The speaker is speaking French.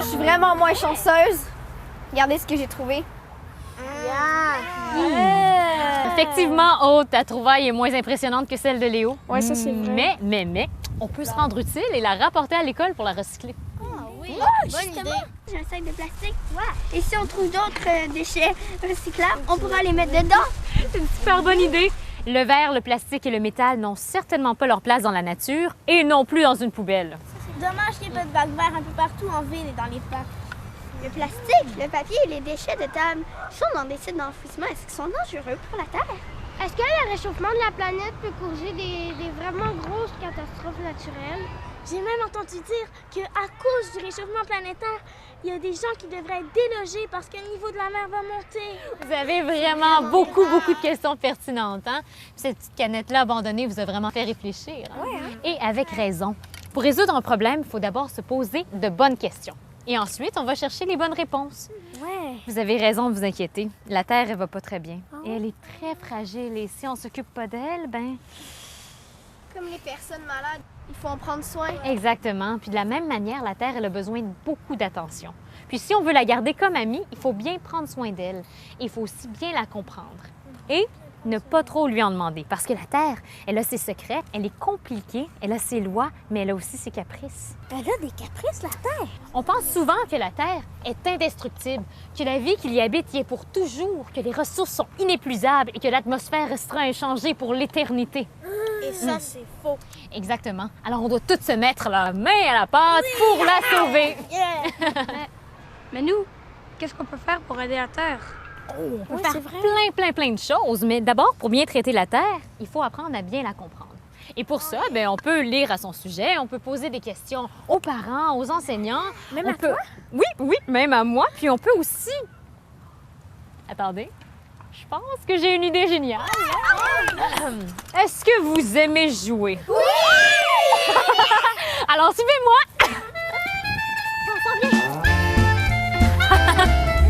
je suis vraiment moins chanceuse. Regardez ce que j'ai trouvé. Effectivement, Aude, ta trouvaille est moins impressionnante que celle de Léo. Ouais, ça, c'est vrai. Mais, on peut se rendre utile et la rapporter à l'école pour la recycler. Oui, bonne idée. J'ai un sac de plastique. Ouais. Et si on trouve d'autres déchets recyclables, on pourra les mettre dedans. C'est une super bonne idée. Le verre, le plastique et le métal n'ont certainement pas leur place dans la nature et non plus dans une poubelle. C'est dommage qu'il n'y ait pas de bacs verts un peu partout en ville et dans les parcs. Le plastique, le papier et les déchets de table sont dans des sites d'enfouissement. Est-ce qu'ils sont dangereux pour la Terre? Est-ce que le réchauffement de la planète peut causer des vraiment grosses catastrophes naturelles? J'ai même entendu dire qu'à cause du réchauffement planétaire, il y a des gens qui devraient être délogés parce que le niveau de la mer va monter. Vous avez vraiment beaucoup de questions pertinentes. Hein? Cette petite canette-là abandonnée vous a vraiment fait réfléchir. Hein? Et avec raison. Pour résoudre un problème, il faut d'abord se poser de bonnes questions. Et ensuite, on va chercher les bonnes réponses. Ouais. Vous avez raison de vous inquiéter. La Terre, elle va pas très bien. Et elle est très fragile. Et si on s'occupe pas d'elle, ben... Comme les personnes malades, il faut en prendre soin. Exactement. Puis de la même manière, la Terre, elle a besoin de beaucoup d'attention. Puis si on veut la garder comme amie, il faut bien prendre soin d'elle. Et il faut aussi bien la comprendre. Et ne pas trop lui en demander. Parce que la Terre, elle a ses secrets, elle est compliquée, elle a ses lois, mais elle a aussi ses caprices. Elle a des caprices, la Terre. On pense souvent que la Terre est indestructible, que la vie qui y habite y est pour toujours, que les ressources sont inépuisables et que l'atmosphère restera inchangée pour l'éternité. Et ça, c'est faux. Exactement. Alors on doit tous se mettre la main à la pâte pour la sauver. Mais nous, qu'est-ce qu'on peut faire pour aider la Terre? On peut faire plein de choses, mais d'abord, pour bien traiter la Terre, il faut apprendre à bien la comprendre. Et pour ça, on peut lire à son sujet, on peut poser des questions aux parents, aux enseignants. Même à toi? Oui, même à moi. Puis on peut aussi... Attendez, je pense que j'ai une idée géniale. Est-ce que vous aimez jouer? Oui! Alors suivez-moi